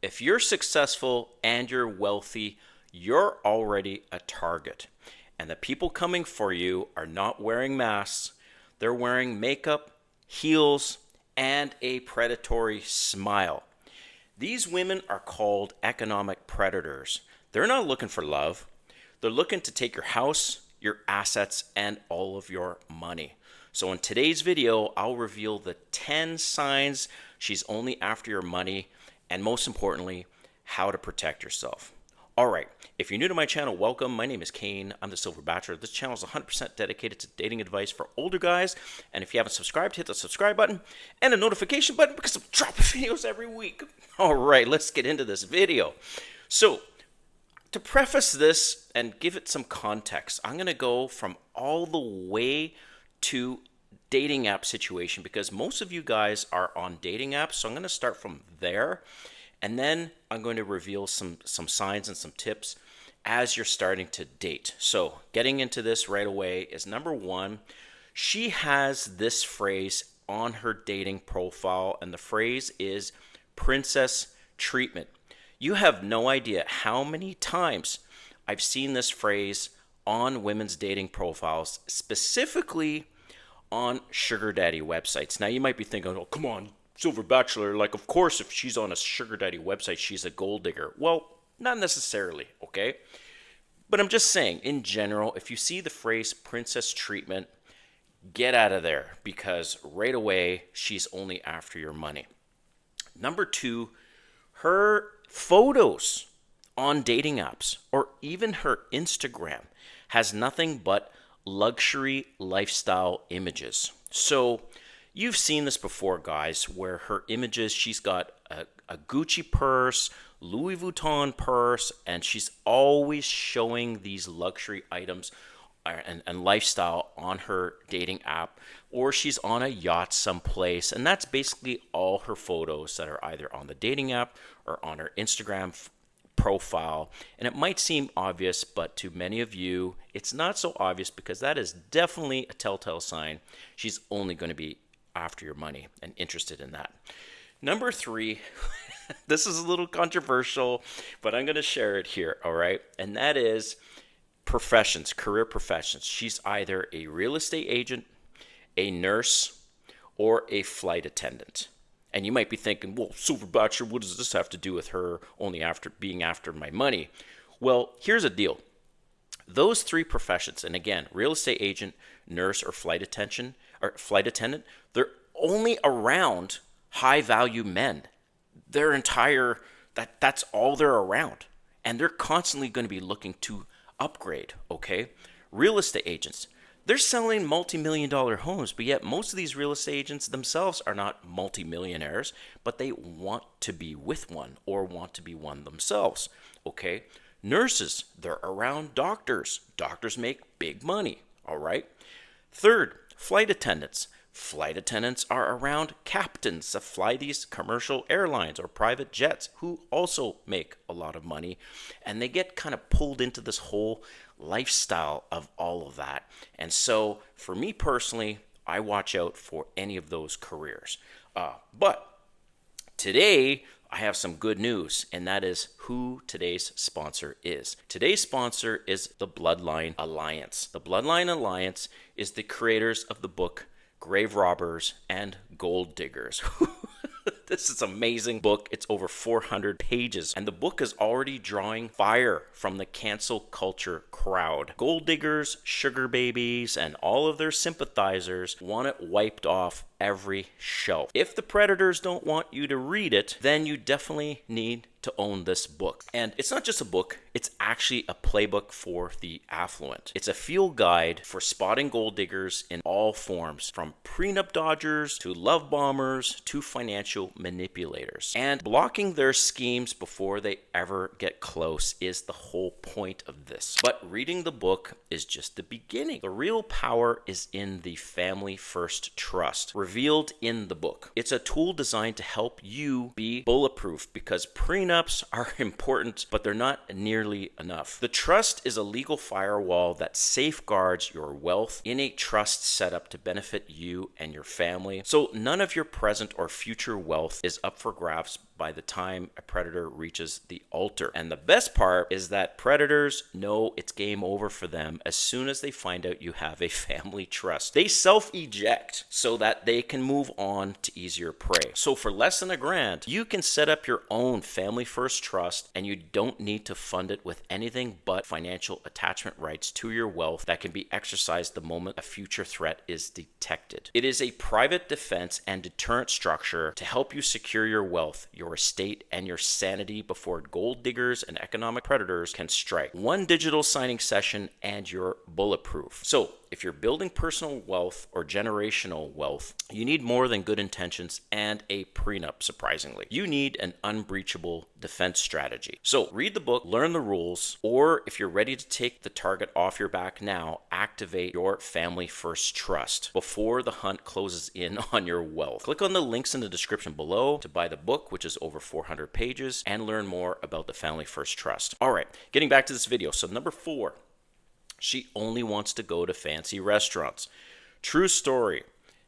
if you're successful and you're wealthy, you're already a target. And the people coming for you are not wearing masks, they're wearing makeup, heels, and a predatory smile. These women are called economic predators. They're not looking for love. They're looking to take your house, your assets, and all of your money. So in today's video, I'll reveal the 10 signs she's only after your money, and most importantly, how to protect yourself. All right, if you're new to my channel, welcome. My name is Kane. I'm the Silver Bachelor. This channel is 100% dedicated to dating advice for older guys. And if you haven't subscribed, hit the subscribe button and the notification button because I'm dropping videos every week. All right, let's get into this video. So, to preface this and give it some context, I'm going to go from all the way to dating app situation because most of you guys are on dating apps. So I'm going to start from there. And then I'm going to reveal some signs and some tips as you're starting to date. So getting into this right away is number one, she has this phrase on her dating profile, and the phrase is princess treatment. You have no idea how many times I've seen this phrase on women's dating profiles, specifically on sugar daddy websites. Now you might be thinking, oh, come on, Silver Bachelor, like, of course, if she's on a sugar daddy website, she's a gold digger. Well, not necessarily, okay? But I'm just saying, in general, if you see the phrase princess treatment, get out of there because right away, she's only after your money. Number two, her photos on dating apps or even her Instagram has nothing but luxury lifestyle images. So, you've seen this before, guys, where her images, she's got a Gucci purse, Louis Vuitton purse, and she's always showing these luxury items and lifestyle on her dating app, or she's on a yacht someplace, and that's basically all her photos that are either on the dating app or on her Instagram profile. And it might seem obvious, but to many of you, it's not so obvious because that is definitely a telltale sign she's only going to be after your money and interested in that. Number three, this is a little controversial, but I'm going to share it here, all right? And that is professions, career professions. She's either a real estate agent, a nurse, or a flight attendant. And you might be thinking, well, Silver Bachelor, what does this have to do with her only after being after my money? Well, here's the deal. Those three professions, and again, real estate agent, nurse, or flight attendant, they're only around high-value men. That's all they're around. And they're constantly going to be looking to upgrade, okay? Real estate agents, they're selling multi-million-dollar homes, but yet most of these real estate agents themselves are not multi-millionaires, but they want to be with one or want to be one themselves, okay? Nurses, they're around doctors. Doctors make big money, all right? Third, flight attendants. Flight attendants are around captains that fly these commercial airlines or private jets who also make a lot of money. And they get kind of pulled into this whole lifestyle of all of that. And so for me personally, I watch out for any of those careers. But today, I have some good news, and that is who today's sponsor is. Today's sponsor is the Bloodline Alliance. The Bloodline Alliance is the creators of the book Grave Robbers and Gold Diggers. This is an amazing book. It's over 400 pages, and the book is already drawing fire from the cancel culture crowd. Gold diggers, sugar babies, and all of their sympathizers want it wiped off every shelf. If the predators don't want you to read it, then you definitely need to own this book. And it's not just a book, it's actually a playbook for the affluent. It's a field guide for spotting gold diggers in all forms, from prenup dodgers to love bombers to financial manipulators. And blocking their schemes before they ever get close is the whole point of this. But reading the book is just the beginning. The real power is in the family first trust revealed in the book. It's a tool designed to help you be bulletproof because prenups are important, but they're not nearly enough. The trust is a legal firewall that safeguards your wealth in a trust set up to benefit you and your family. So none of your present or future wealth is up for grabs by the time a predator reaches the altar. And the best part is that predators know it's game over for them as soon as they find out you have a family trust. They self-eject so that they can move on to easier prey. So for less than $1,000, you can set up your own family first trust, and you don't need to fund it with anything but financial attachment rights to your wealth that can be exercised the moment a future threat is detected. It is a private defense and deterrent structure to help you secure your wealth, your estate, and your sanity before gold diggers and economic predators can strike. One digital signing session and you're bulletproof. So if you're building personal wealth or generational wealth, you need more than good intentions and a prenup, surprisingly. You need an unbreachable defense strategy. So read the book, learn the rules, or if you're ready to take the target off your back now, activate your family first trust before the hunt closes in on your wealth. Click on the links in the description below to buy the book, which is over 400 pages, and learn more about the family first trust. All right, getting back to this video. So number 4. She only wants to go to fancy restaurants. True story,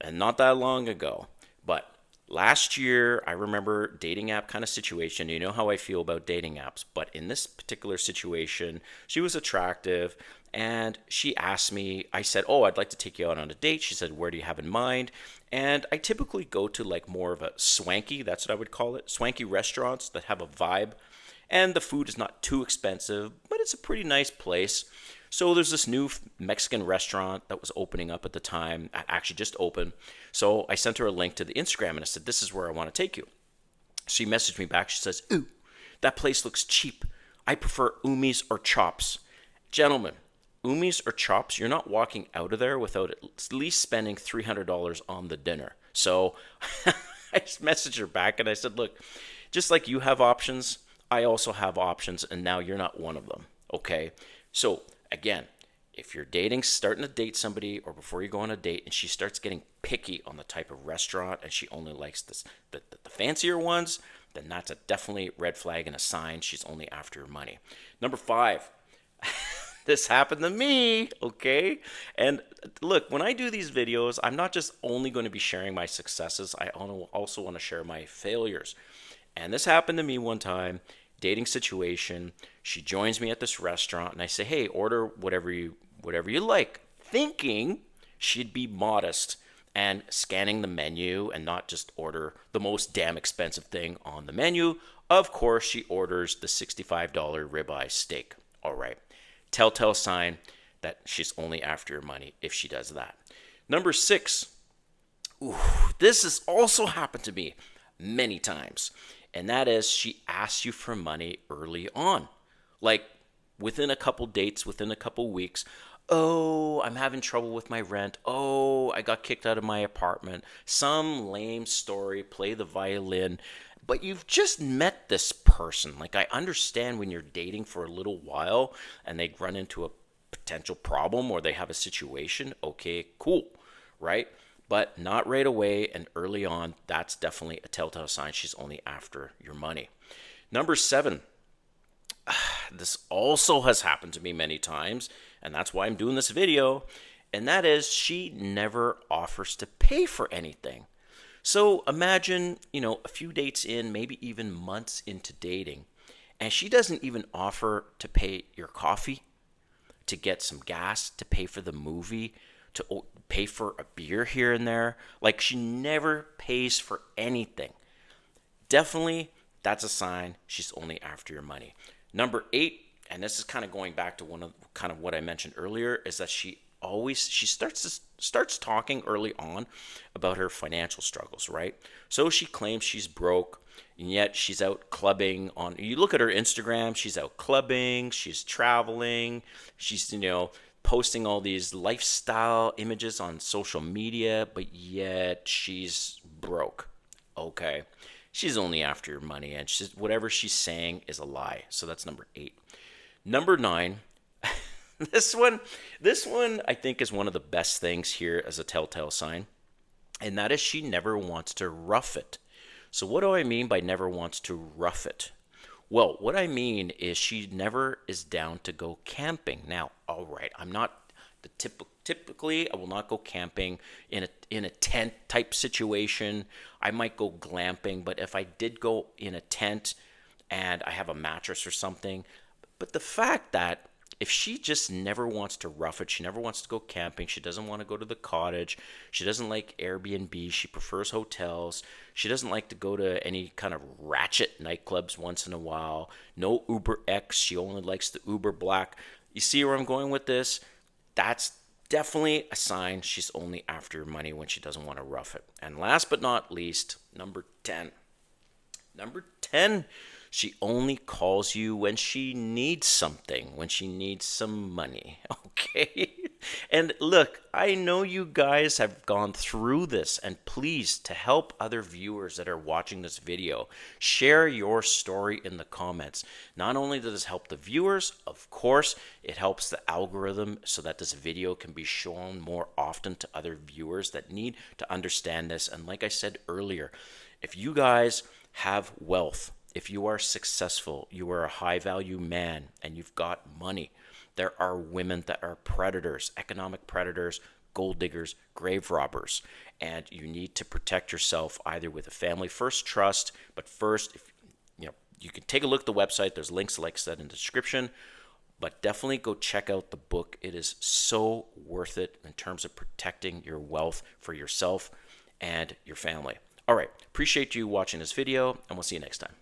and not that long ago. But last year, I remember dating app kind of situation. You know how I feel about dating apps. But in this particular situation, she was attractive. And she asked me, I said, oh, I'd like to take you out on a date. She said, where do you have in mind? And I typically go to like more of a swanky, that's what I would call it, swanky restaurants that have a vibe. And the food is not too expensive, but it's a pretty nice place. So there's this new Mexican restaurant that was opening up at the time, actually just opened. So I sent her a link to the Instagram and I said, this is where I want to take you. She messaged me back. She says, ooh, that place looks cheap. I prefer umis or chops. Gentlemen, umis or chops, you're not walking out of there without at least spending $300 on the dinner. So I just messaged her back and I said, look, just like you have options, I also have options, and now you're not one of them, okay? So again, if you're starting to date somebody, or before you go on a date and she starts getting picky on the type of restaurant and she only likes the fancier ones, then that's a definitely red flag and a sign she's only after your money. Number 5, this happened to me, okay? And look, when I do these videos, I'm not just only going to be sharing my successes, I also want to share my failures. And this happened to me one time. Dating situation. She joins me at this restaurant and I say, hey, order whatever you like, thinking she'd be modest and scanning the menu and not just order the most damn expensive thing on the menu. Of course, she orders the $65 ribeye steak. All right. Telltale sign that she's only after your money if she does that. Number 6. Ooh, this has also happened to me many times. And that is, she asks you for money early on. Like within a couple dates, within a couple weeks. Oh, I'm having trouble with my rent. Oh, I got kicked out of my apartment. Some lame story, play the violin. But you've just met this person. Like, I understand when you're dating for a little while and they run into a potential problem or they have a situation. Okay, cool, right? But not right away and early on. That's definitely a telltale sign she's only after your money. Number 7. This also has happened to me many times, and that's why I'm doing this video. And that is, she never offers to pay for anything. So imagine, a few dates in, maybe even months into dating, and she doesn't even offer to pay your coffee, to get some gas, to pay for the movie, to pay for a beer here and there. Like, she never pays for anything. Definitely, that's a sign she's only after your money. Number 8, and this is kind of going back to what I mentioned earlier, is that she starts talking early on about her financial struggles, right? So she claims she's broke, and yet she's out clubbing you look at her Instagram, she's out clubbing, she's traveling, she's, posting all these lifestyle images on social media, but yet she's broke. Okay. She's only after your money, and whatever she's saying is a lie. So that's number 8. Number 9, this one I think is one of the best things here as a telltale sign, and that is she never wants to rough it. So what do I mean by never wants to rough it? Well, what I mean is she never is down to go camping. Now, all right, I'm not the Typically, I will not go camping in a tent type situation. I might go glamping, but if I did go in a tent and I have a mattress or something, but the fact that if she just never wants to rough it, she never wants to go camping, she doesn't want to go to the cottage, she doesn't like Airbnb, she prefers hotels, she doesn't like to go to any kind of ratchet nightclubs once in a while, no Uber X, she only likes the Uber Black. You see where I'm going with this? That's definitely a sign she's only after your money when she doesn't want to rough it. And last but not least, number 10. Number 10, she only calls you when she needs something, when she needs some money. Okay? And look, I know you guys have gone through this, and please, to help other viewers that are watching this video, share your story in the comments. Not only does this help the viewers, of course, it helps the algorithm so that this video can be shown more often to other viewers that need to understand this. And like I said earlier, if you guys have wealth, if you are successful, you are a high value man, and you've got money, there are women that are predators, economic predators, gold diggers, grave robbers, and you need to protect yourself either with a family first trust, but first, if, you can take a look at the website. There's links, like I said, in the description, but definitely go check out the book. It is so worth it in terms of protecting your wealth for yourself and your family. All right, appreciate you watching this video, and we'll see you next time.